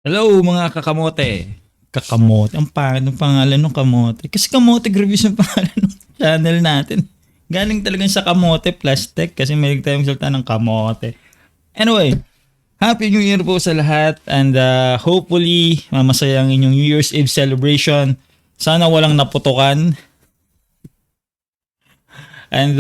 Hello mga kakamote. Kakamote. Ang pangit ng pangalan ng kamote. Kasi kamote reviews ang pangalan ng channel natin. Galing talagang sa kamote plastic kasi may tayong salta ng kamote. Anyway, Happy New Year po sa lahat and hopefully masaya ang inyong New Year's Eve celebration. Sana walang naputukan and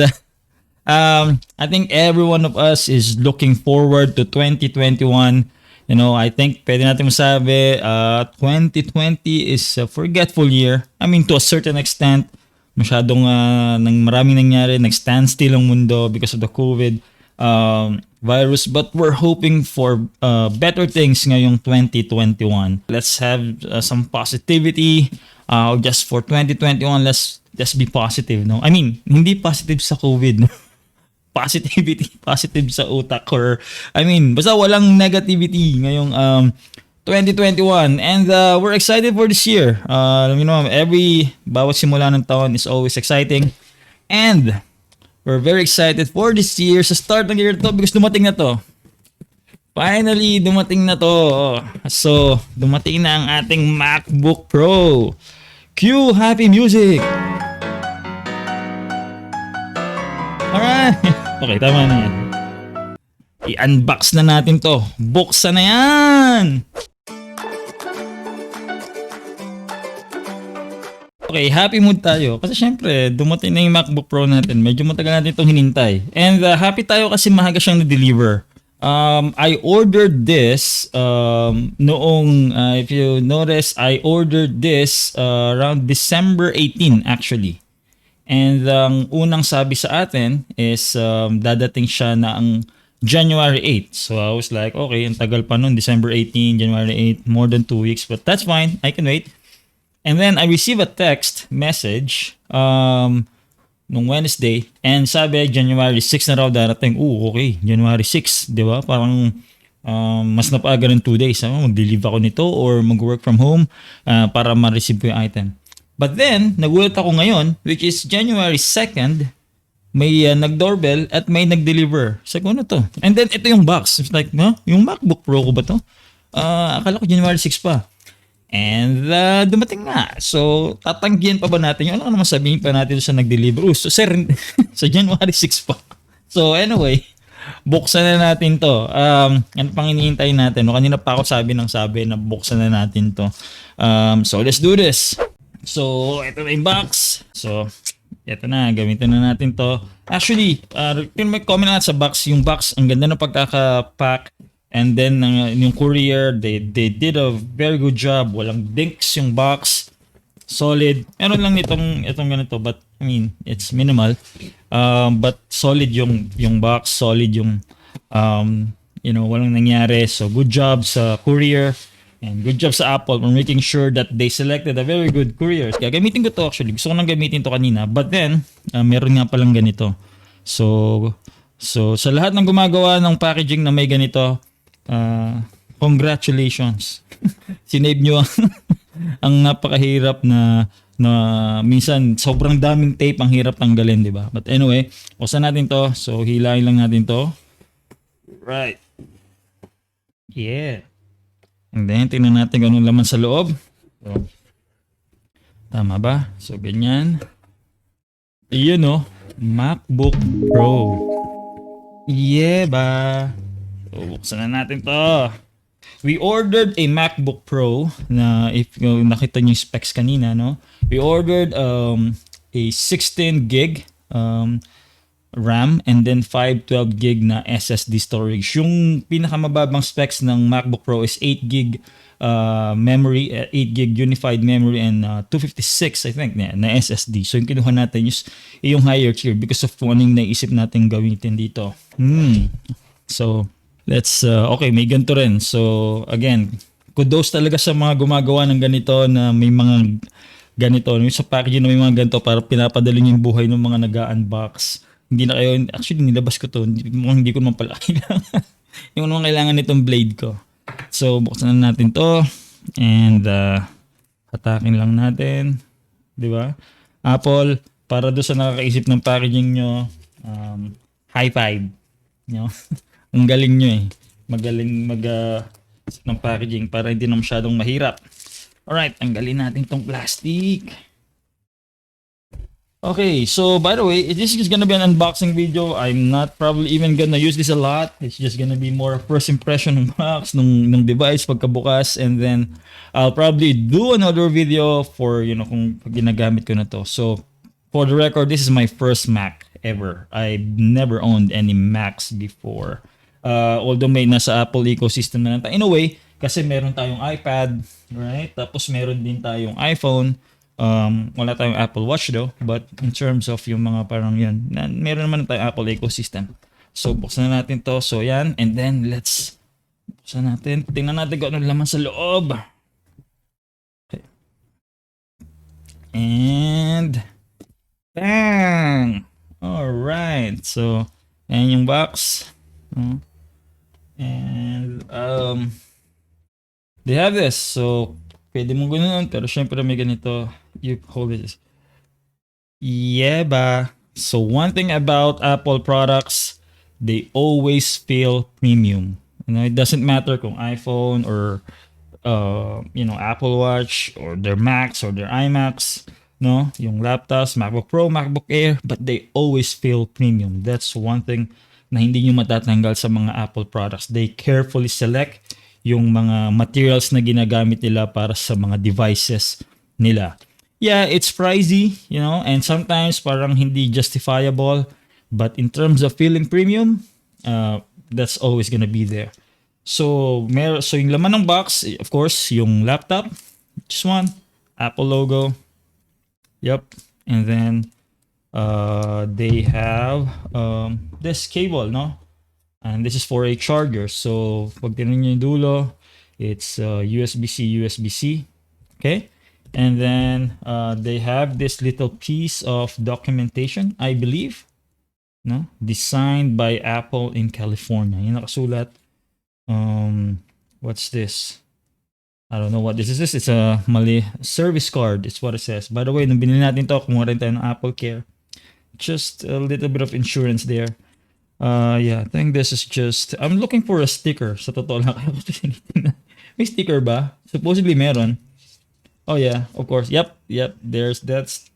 I think every one of us is looking forward to 2021. You know, I think pwede natin masabi 2020 is a forgetful year. I mean, to a certain extent, masyadong nang maraming nangyari, nag-standstill ang mundo because of the COVID virus. But we're hoping for better things ngayong 2021. Let's have some positivity. Just for 2021, let's just be positive, no? I mean, hindi positive sa COVID, no? Positivity, positive sa utak or I mean, basta walang negativity ngayong 2021 and we're excited for this year. You know, every bawat simula ng taon is always exciting and we're very excited for this year sa start ng year to because dumating na to. Finally, dumating na to. So, dumating na ang ating MacBook Pro. Cue happy music! Alright. Okay, tama na yan. I-unbox na natin to. Buksan na yan! Okay, happy mood tayo. Kasi syempre, dumating na yung MacBook Pro natin. Medyo matagal natin itong hinintay. And happy tayo kasi mahaga siyang na-deliver. I ordered this noong, if you notice, I ordered this around December 18 actually. And ang unang sabi sa atin is dadating siya na ang January 8. So I was like, okay, ang tagal pa nun, December 18, January 8, more than 2 weeks. But that's fine, I can wait. And then I received a text message nung Wednesday and sabi January 6 na raw darating. Okay, January 6, di ba? Parang mas napaaga ng 2 days. Mag-leave ako nito or mag-work from home para ma-receive ko yung item. But then, nagulat ako ngayon, which is January 2nd, may nag-doorbell at may nag-deliver. Sabi ko, ano to? And then, ito yung box. It's like, no? Yung MacBook Pro ko ba to? Akala ko January 6 pa. And dumating nga. So, tatanggihan pa ba natin yun? Ano naman sabihin pa natin sa nag-deliver? So, sir, sa January 6 pa. So, anyway, buksan na natin to. Ano pang iniintay natin? No, kanina pa ako sabi na buksan na natin to. So, let's do this. So, ito na yung box. So, ito na. Gamitin na natin to. Actually, may comment na sa box. Yung box, ang ganda ng pagkakapack. And then, yung courier, they did a very good job. Walang dinks yung box. Solid. Meron lang itong ganito. But, I mean, it's minimal. But, solid yung box. Solid yung, you know, walang nangyari. So, good job sa courier. And good job sa Apple for making sure that they selected a very good courier. Kaya gamitin ko to actually. Gusto ko nang gamitin to kanina. But then, meron nga palang ganito. So sa lahat ng gumagawa ng packaging na may ganito, congratulations. Sinave nyo ang napakahirap na minsan sobrang daming tape ang hirap tanggalin, di ba? But anyway, buksan natin to. So hilahin lang natin to. Right. Yeah. And then, tingnan natin kung anong laman sa loob. So, tama ba? So, ganyan. Iyon o. MacBook Pro. Yeah ba? So, buksan na natin to. We ordered a MacBook Pro na if nakita niyo yung specs kanina, no? We ordered a 16 gig RAM and then 512 gig na SSD storage. Yung pinakamababang specs ng MacBook Pro is 8 gig memory, 8 gig unified memory and 256 I think na SSD. So yung kinuha natin is yung higher tier because of kung anong naisip natin gamitin dito. So let's okay, may ganito rin. So again, kudos talaga sa mga gumagawa ng ganito na may mga ganito. Yung sa packaging na may mga ganito para pinapadali yung buhay ng mga nag-unbox. Hindi na kayo, actually nilabas ko to, hindi ko naman pala kailangan. Hindi ko naman kailangan nitong blade ko. So, buksan na natin to. And, hatakin lang natin. Di ba? Apple, para doon sa nakakaisip ng packaging nyo, high five. You know? Ang galing nyo eh. Magaling ng packaging para hindi na masyadong mahirap. Alright, tanggalin natin tong plastic. Okay, so by the way, this is gonna be an unboxing video. I'm not probably even gonna use this a lot. It's just gonna be more first impression ng box, nung device pagkabukas, and then I'll probably do another video for, kung ginagamit ko na to. So, for the record, this is my first Mac ever. I've never owned any Macs before. Although may nasa Apple ecosystem na tayo. In a way, kasi meron tayong iPad, right? Tapos meron din tayong iPhone. Wala tayong Apple Watch though, but in terms of yung mga parang yan, meron naman tayong Apple ecosystem. So, buksan na natin to. So, yan. And then, buksan natin. Tingnan natin kung ano laman sa loob. Okay. And, bang! Alright. So, ayan yung box. And, they have this. So, pwede mong ganoon, pero syempre may ganito. You hold it. Yeah, ba? So one thing about Apple products, they always feel premium. It doesn't matter kung iPhone or Apple Watch or their Macs or their iMacs, no? Yung laptops, MacBook Pro, MacBook Air, but they always feel premium. That's one thing na hindi nyo matatanggal sa mga Apple products. They carefully select yung mga materials na ginagamit nila para sa mga devices nila. Yeah, it's pricey, and sometimes parang hindi justifiable, but in terms of feeling premium, that's always gonna be there. So yung laman ng box, of course, yung laptop, just one, Apple logo. Yep. And then they have this cable, no? And this is for a charger. So, pag tinignan nyo yung dulo, it's USB-C, USB-C. Okay? And then, they have this little piece of documentation, I believe. No? Designed by Apple in California. Yung nakasulat. What's this? I don't know what this is. It's a mali service card. It's what it says. By the way, nung binili natin to, kumuha rin tayo ng Apple Care. Just a little bit of insurance there. Yeah, I think this is just, I'm looking for a sticker. Sa totoo lang, kaya ko ito sinitin. May sticker ba? Supposedly meron. Oh yeah, of course. Yep. That's,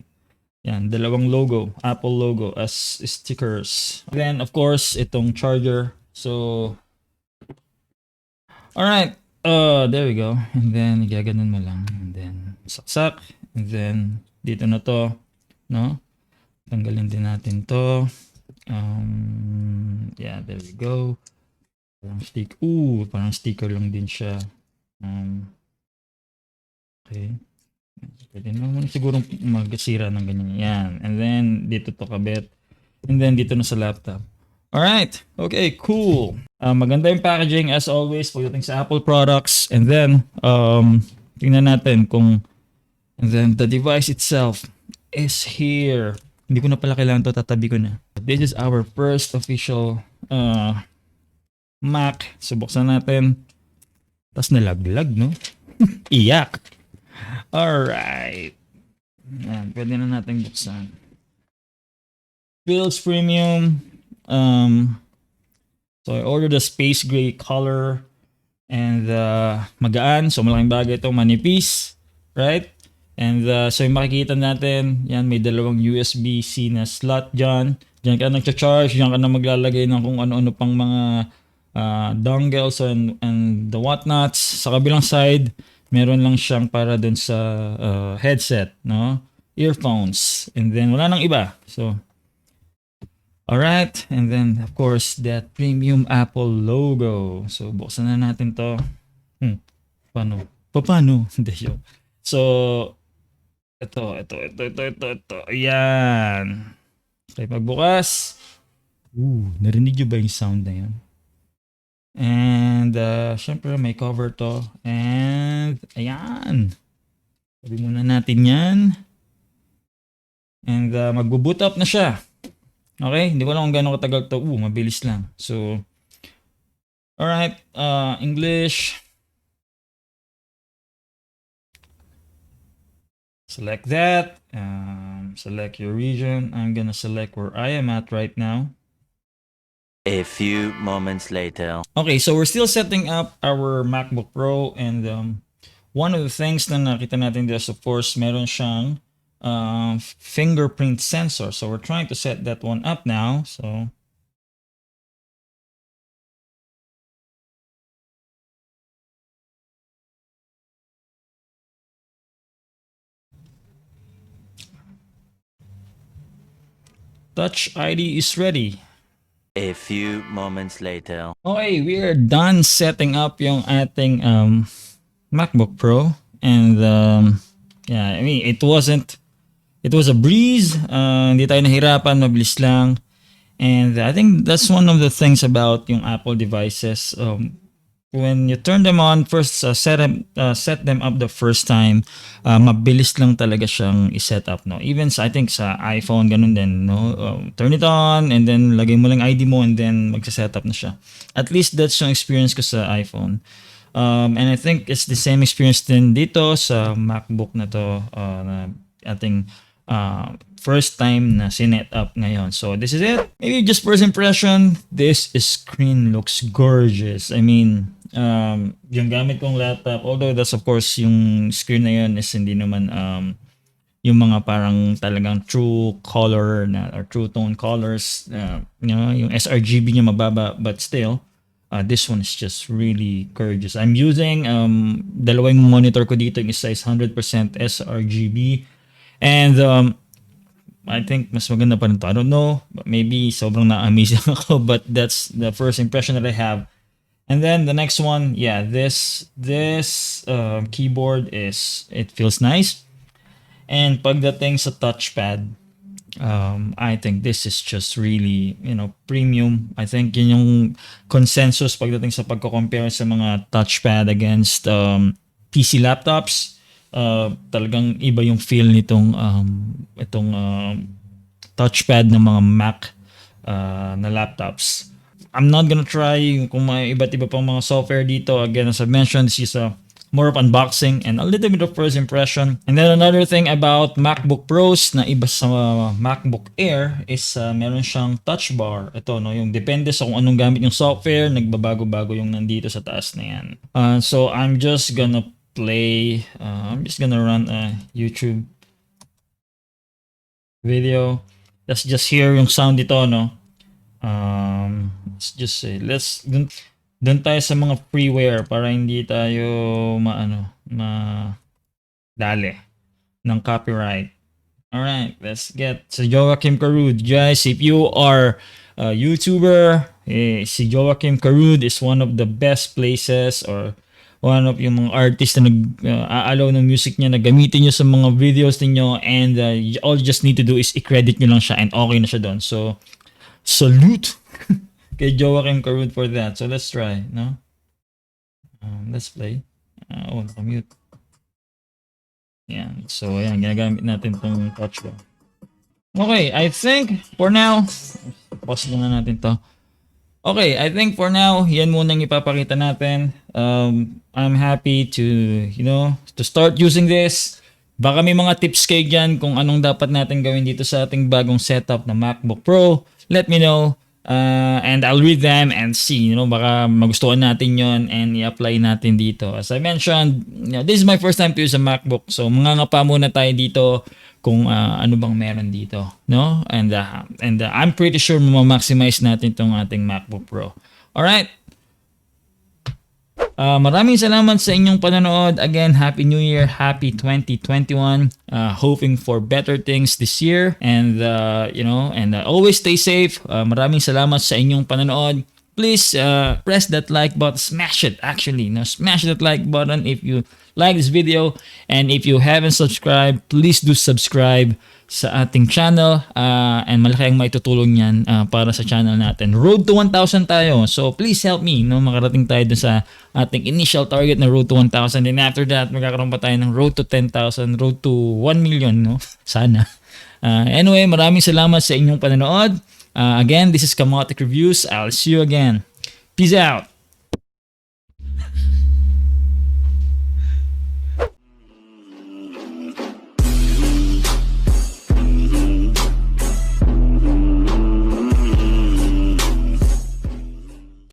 yan, dalawang logo, Apple logo as stickers. Then, of course, itong charger. So, alright. There we go. And then, gaganon mo lang. And then, saksak. And then, dito na to. No? Tanggalin din natin to. Yeah, there we go. Parang sticker lang din siya. Okay. Pwede naman siguro magsira ng ganyan. Yan. And then, dito to kabit. And then, dito na sa laptop. Alright. Okay, cool. Maganda yung packaging as always pagdating sa Apple products. And then, tingnan natin kung, and then the device itself is here. Hindi ko na pala kailangan to, tatabi ko na. This is our first official Mac. So, buksan natin. Tapos nalaglag, no? Iyak. Alright. Yan, pwede na natin buksan. Feels premium. So, I ordered a space gray color. And magaan. So, malaking bagay ito. Manipis. Right? And so yung makikita natin, yan, may dalawang USB-C na slot dyan. Diyan ka nagcha-charge, diyan ka na maglalagay ng kung ano-ano pang mga dongles and the whatnots. Sa kabilang side, meron lang siyang para dun sa headset, no? Earphones. And then wala nang iba. So, alright. And then, of course, that premium Apple logo. So, buksan na natin to. Paano? Hindi yun. So, ito. Ayan. Okay, pagbukas. Narinig nyo ba yung sound na yun? And, syempre may cover to. And, ayan. Sabi muna natin yan. And, magbo-boot up na siya. Okay? Hindi ko lang kung gano'ng katagal to. Mabilis lang. So, alright. English. Select that. Select your region. I'm gonna select where I am at right now. A few moments later. Okay, so we're still setting up our MacBook Pro, and one of the things na nakita natin is, of course, meron siyang fingerprint sensor. So we're trying to set that one up now. So Touch ID is ready. A few moments later. Okay, we are done setting up yung ating MacBook Pro, and yeah, I mean, it was a breeze. Hindi tayo nahirapan, mabilis lang. And I think that's one of the things about yung Apple devices. When you turn them on first, set them up the first time, mabilis lang talaga siyang i-set up, no. Even I think sa iPhone ganun din, no. Turn it on and then lagay mo lang ID mo and then magse-set up na siya. At least that's yung experience ko sa iPhone. And I think it's the same experience din dito sa MacBook na to, na ating first time na sinet up ngayon. So this is it. Maybe just first impression, this screen looks gorgeous. I mean, yung gamit kong laptop, although that's of course yung screen na yun is hindi naman yung mga parang talagang true color na or true tone colors, you know, yung sRGB niya mababa, but still this one is just really gorgeous. I'm using dalawang monitor ko dito, yung isa is 100% sRGB, and I think mas maganda pa rin to. I don't know, but maybe sobrang na-amazing ako, but that's the first impression that I have. And then the next one, yeah, this keyboard it feels nice. And pagdating sa touchpad, I think this is just really, you know, premium. I think yun yung consensus pagdating sa pagko-compare sa mga touchpad against PC laptops. Talagang iba yung feel nitong itong touchpad ng mga Mac na laptops. I'm not gonna try kung may iba't iba pang mga software dito. Again, as I mentioned, this is more of unboxing and a little bit of first impression. And then another thing about MacBook Pros na iba sa MacBook Air is meron siyang touch bar. Ito, no, yung depende sa kung anong gamit yung software, nagbabago-bago yung nandito sa taas na yan. So I'm just gonna run a YouTube video. Let's just hear yung sound dito, no. Let's just say, dun tayo sa mga freeware para hindi tayo dali ng copyright. Alright, let's get si Joachim Karud. Guys, if you are a YouTuber, si Joachim Karud is one of the best places, or one of yung mga artists na nag-aalaw ng music niya na gamitin nyo sa mga videos niyo, and all you just need to do is i-credit nyo lang siya and okay na siya doon. So, salute kay Joachim Karud for that. So let's try, no? Let's play. Nakamute. Yan. So ayan, ginagamit natin tong touch bar. Okay, I think for now, pause muna natin to. Okay, I think for now, yan muna yung ipapakita natin. I'm happy to, you know, to start using this. Baka may mga tips kayo dyan kung anong dapat natin gawin dito sa ating bagong setup na MacBook Pro. Let me know. And I'll read them and see, you know, baka magustuhan natin yon and i-apply natin dito. As I mentioned, you know, this is my first time to use a MacBook. So, mangangapa muna tayo dito kung ano bang meron dito, no? And I'm pretty sure ma-maximize natin itong ating MacBook Pro. Alright? Maraming salamat sa inyong panonood. Again, Happy New Year, Happy 2021. Hoping for better things this year, and you know, and always stay safe. Maraming salamat sa inyong panonood. Please press that like button, smash it actually. No, smash that like button if you like this video, and if you haven't subscribed, please do subscribe sa ating channel, and malaki ang maitutulong yan para sa channel natin. Road to 1,000 tayo, so please help me, no, makarating tayo dun sa ating initial target na road to 1,000, and after that magkakaroon pa tayo ng road to 10,000, road to 1 million, no? Sana. Anyway, maraming salamat sa inyong panonood. Again, this is Kamotic Reviews. I'll see you again. Peace out.